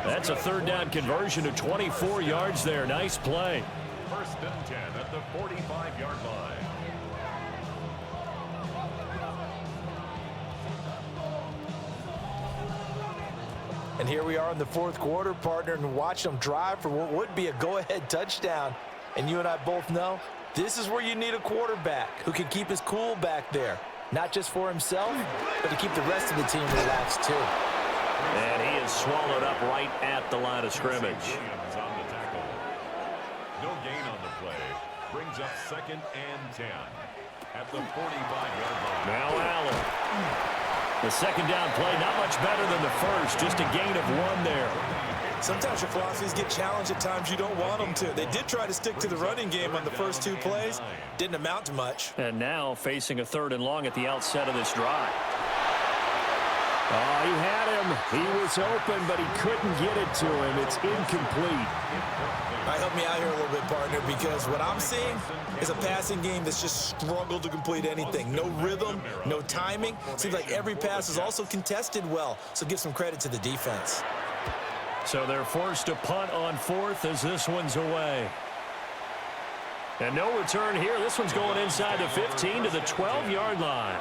Speaker 1: That's a 3rd down conversion of 24 yards there. Nice play.
Speaker 3: 1st and 10 at the 45-yard line.
Speaker 2: And here we are in the 4th quarter, partner, and watch them drive for what would be a go-ahead touchdown. And you and I both know this is where you need a quarterback who can keep his cool back there. Not just for himself, but to keep the rest of the team relaxed, too.
Speaker 1: And he is swallowed up right at the line of scrimmage.
Speaker 3: On the tackle. No gain on the play. Brings up 2nd and 10 at the 45-yard line.
Speaker 1: Now Allen. The 2nd down play, not much better than the first. Just a gain of 1 there.
Speaker 2: Sometimes your philosophies get challenged at times you don't want them to. They did try to stick to the running game on the first 2 plays. Didn't amount to much.
Speaker 1: And now facing a 3rd and long at the outset of this drive. Oh, he had him. He was open, but he couldn't get it to him. It's incomplete.
Speaker 2: All right, help me out here a little bit, partner, because what I'm seeing is a passing game that's just struggled to complete anything. No rhythm, no timing. Seems like every pass is also contested well, so give some credit to the defense.
Speaker 1: So they're forced to punt on 4th as this one's away. And no return here. This one's going inside the 15 to the 12-yard line.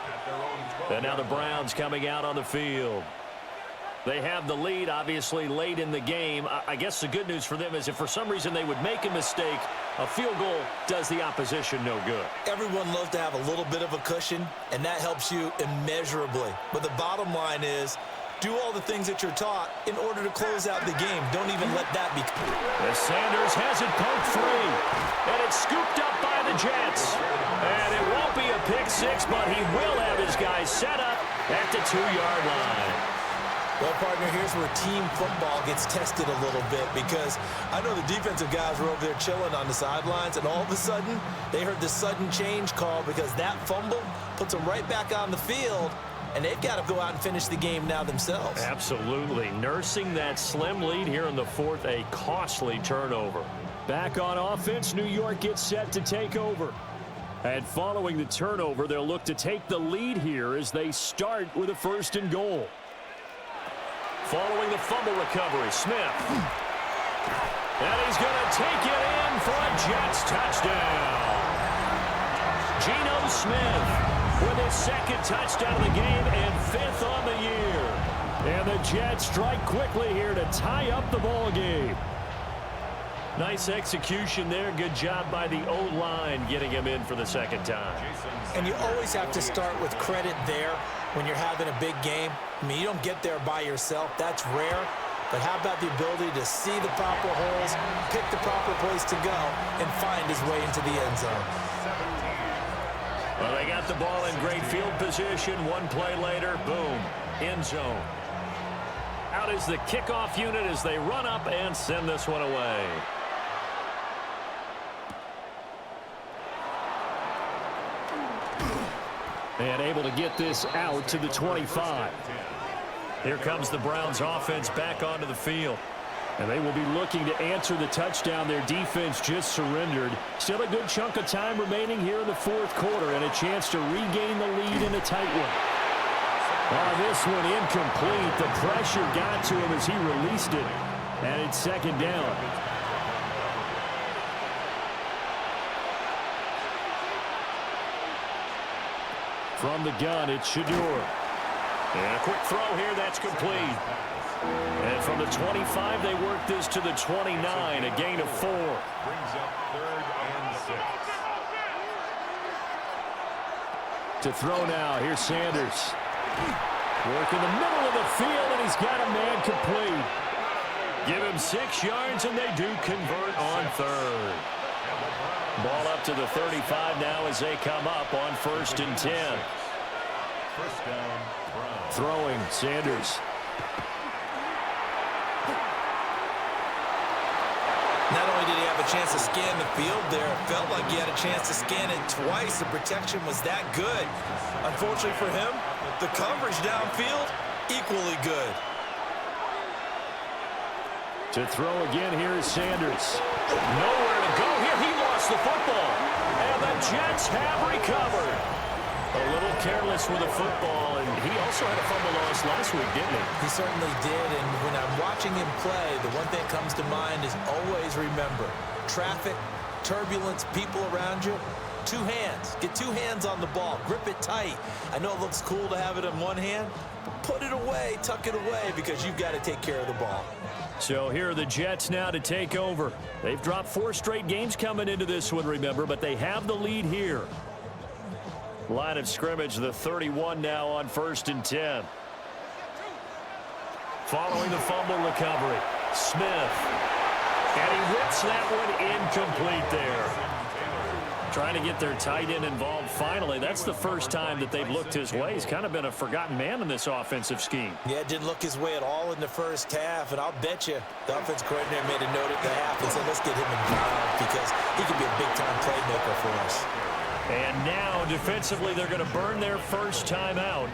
Speaker 1: And now the Browns coming out on the field. They have the lead, obviously, late in the game. I guess the good news for them is if for some reason they would make a mistake, a field goal does the opposition no good.
Speaker 2: Everyone loves to have a little bit of a cushion, and that helps you immeasurably. But the bottom line is, do all the things that you're taught in order to close out the game. Don't even let that be.
Speaker 1: As Sanders has it poked free, and it's scooped up by the Jets. And it won't be a pick six, but he will have his guys set up at the 2-yard line.
Speaker 2: Well, partner, here's where team football gets tested a little bit because I know the defensive guys were over there chilling on the sidelines, and all of a sudden, they heard the sudden change call because that fumble puts them right back on the field, and they've got to go out and finish the game now themselves.
Speaker 1: Absolutely. Nursing that slim lead here in the fourth, a costly turnover. Back on offense, New York gets set to take over. And following the turnover, they'll look to take the lead here as they start with a 1st and goal. Following the fumble recovery, Smith. And he's going to take it in for a Jets touchdown. Geno Smith with his 2nd touchdown of the game and 5th on the year. And the Jets strike quickly here to tie up the ball game. Nice execution there. Good job by the O-line getting him in for the 2nd time.
Speaker 2: And you always have to start with credit there when you're having a big game. I mean, you don't get there by yourself. That's rare. But how about the ability to see the proper holes, pick the proper place to go, and find his way into the end zone?
Speaker 1: Well, they got the ball in great field position. One play later, boom, end zone. Out is the kickoff unit as they run up and send this one away. And able to get this out to the 25. Here comes the Browns offense back onto the field. And they will be looking to answer the touchdown their defense just surrendered. Still a good chunk of time remaining here in the 4th quarter and a chance to regain the lead in a tight one. This one incomplete. The pressure got to him as he released it. And it's 2nd down. From the gun, it's Shador. And a quick throw here, that's complete. And from the 25, they work this to the 29, a gain of 4.
Speaker 3: Brings up 3rd and 6.
Speaker 1: To throw now, here's Sanders. Work in the middle of the field, and he's got a man complete. Give him 6 yards, and they do convert on 3rd. Ball up to the 35 now as they come up on 1st and 10.
Speaker 3: 1st down, Browns.
Speaker 1: Throwing, Sanders.
Speaker 2: Not only did he have a chance to scan the field there, it felt like he had a chance to scan it twice. The protection was that good. Unfortunately for him, the coverage downfield, equally good.
Speaker 1: To throw again, here is Sanders. Nowhere to go here. He lost the football. And the Jets have recovered. A little careless with the football, and he also had a fumble loss last week, didn't he?
Speaker 2: He certainly did, and when I'm watching him play, the one thing that comes to mind is always remember, traffic, turbulence, people around you, 2 hands. Get 2 hands on the ball. Grip it tight. I know it looks cool to have it in one hand, but put it away, tuck it away, because you've got to take care of the ball.
Speaker 1: So here are the Jets now to take over. They've dropped 4 straight games coming into this one, remember, but they have the lead here. Line of scrimmage, the 31 now on 1st and 10. Following the fumble recovery, Smith. And he rips that one incomplete there. Trying to get their tight end involved finally. That's the first time that they've looked his way. He's kind of been a forgotten man in this offensive scheme.
Speaker 2: Yeah, didn't look his way at all in the first half, and I'll bet you the offense coordinator made a note at the half and said, let's get him involved because he can be a big-time playmaker for us.
Speaker 1: And now, defensively, they're going to burn their first time out.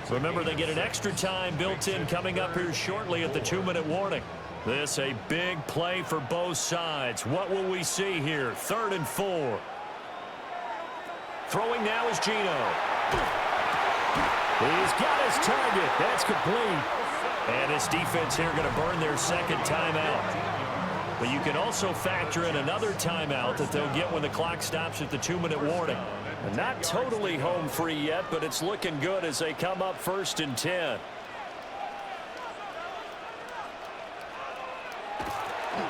Speaker 1: Remember, they get an extra time built in coming up here shortly at the 2-minute warning. This a big play for both sides. What will we see here? 3rd and 4. Throwing now is Geno. He's got his target. That's complete. And his defense here going to burn their second timeout. But you can also factor in another timeout that they'll get when the clock stops at the 2-minute warning. And not totally home free yet, but it's looking good as they come up 1st and 10.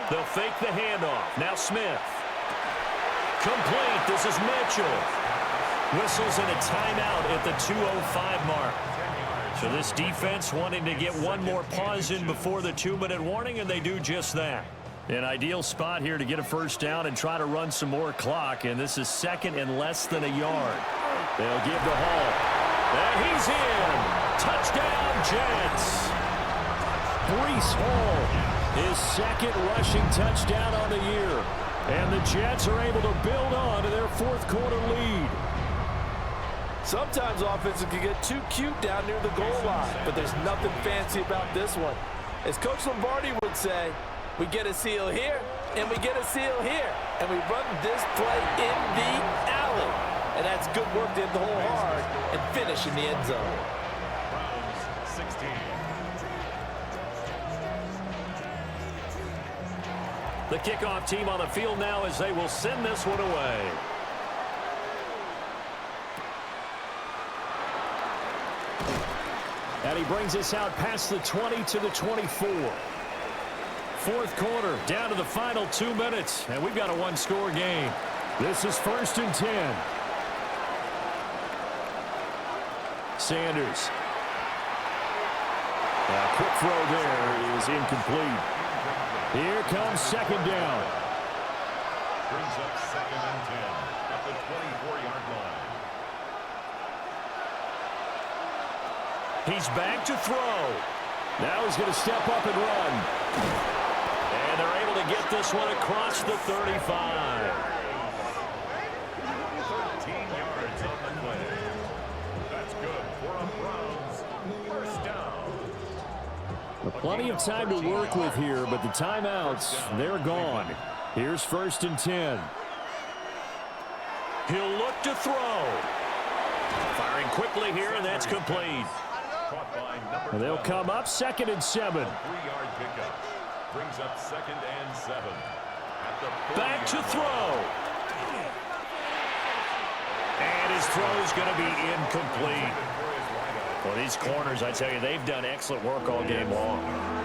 Speaker 1: They'll fake the handoff. Now Smith. Complete. This is Mitchell. Whistles in a timeout at the 2:05 mark. So this defense wanting to get one more pause in before the 2-minute warning, and they do just that. An ideal spot here to get a first down and try to run some more clock, and this is 2nd and less than a yard. They'll give to Hall. And he's in. Touchdown, Jets. Breece Hall, his 2nd rushing touchdown on the year. And the Jets are able to build on to their 4th quarter lead.
Speaker 4: Sometimes offenses can get too cute down near the goal line, but there's nothing fancy about this one. As Coach Lombardi would say, we get a seal here, and we get a seal here, and we run this play in the alley. And that's good work to hit the hole hard and finish in the end zone.
Speaker 3: Browns 16.
Speaker 1: The kickoff team on the field now as they will send this one away. And he brings us out past the 20 to the 24. 4th quarter, down to the final 2 minutes, and we've got a one-score game. This is 1st and 10. Sanders. A quick throw there is incomplete. Here comes 2nd down.
Speaker 3: Brings up 2nd and 10 at the 24-yard line.
Speaker 1: He's back to throw. Now he's going to step up and run. And they're able to get this one across the 35.
Speaker 3: 13 yards on the play. That's good for a Browns first down.
Speaker 1: Plenty of time to work with here, but the timeouts, they're gone. Here's 1st and 10. He'll look to throw. Firing quickly here, and that's complete. And they'll come up 2nd and 7.
Speaker 3: 3-yard pickup. Brings up 2nd and 7. At the
Speaker 1: Back to throw. And his throw's going to be incomplete. Well, these corners, I tell you, they've done excellent work all game long.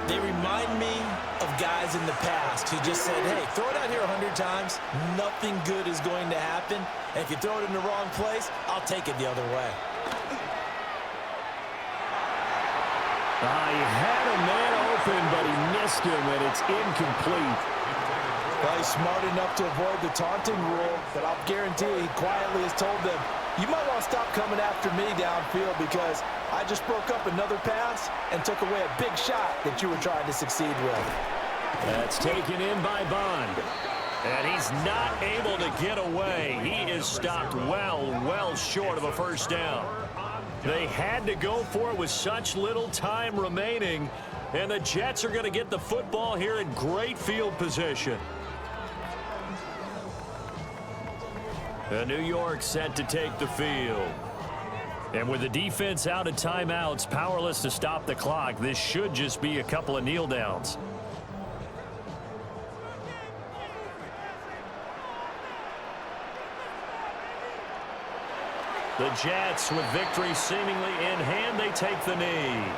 Speaker 2: They remind me of guys in the past who just said, hey, throw it out here 100 times. Nothing good is going to happen. And if you throw it in the wrong place, I'll take it the other way.
Speaker 1: He had a man open, but he missed him, and it's incomplete.
Speaker 4: Well, he's smart enough to avoid the taunting rule, but I'll guarantee he quietly has told them, you might want to stop coming after me downfield because I just broke up another pass and took away a big shot that you were trying to succeed with.
Speaker 1: That's taken in by Bond. And he's not able to get away. He is stopped well short of a first down. They had to go for it with such little time remaining. And the Jets are going to get the football here in great field position. And New York set to take the field. And with the defense out of timeouts, powerless to stop the clock, this should just be a couple of kneel downs. The Jets, with victory seemingly in hand, they take the knee.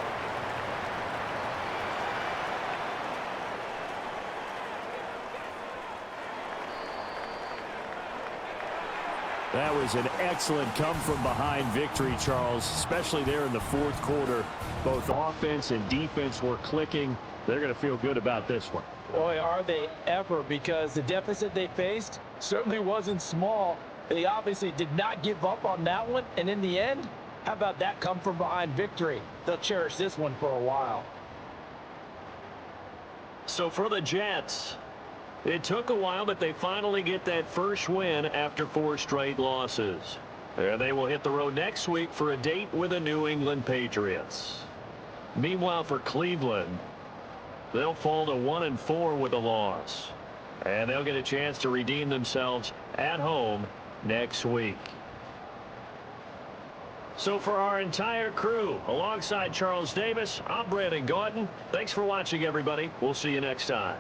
Speaker 1: That was an excellent come-from-behind victory, Charles, especially there in the 4th quarter. Both offense and defense were clicking. They're going to feel good about this one.
Speaker 4: Boy, are they ever, because the deficit they faced certainly wasn't small. They obviously did not give up on that one, and in the end, how about that come-from-behind victory? They'll cherish this one for a while.
Speaker 1: So for the Jets, it took a while, but they finally get that first win after 4 straight losses. There they will hit the road next week for a date with the New England Patriots. Meanwhile, for Cleveland, they'll fall to 1-4 with a loss. And they'll get a chance to redeem themselves at home next week. So for our entire crew, alongside Charles Davis, I'm Brandon Gauton. Thanks for watching, everybody. We'll see you next time.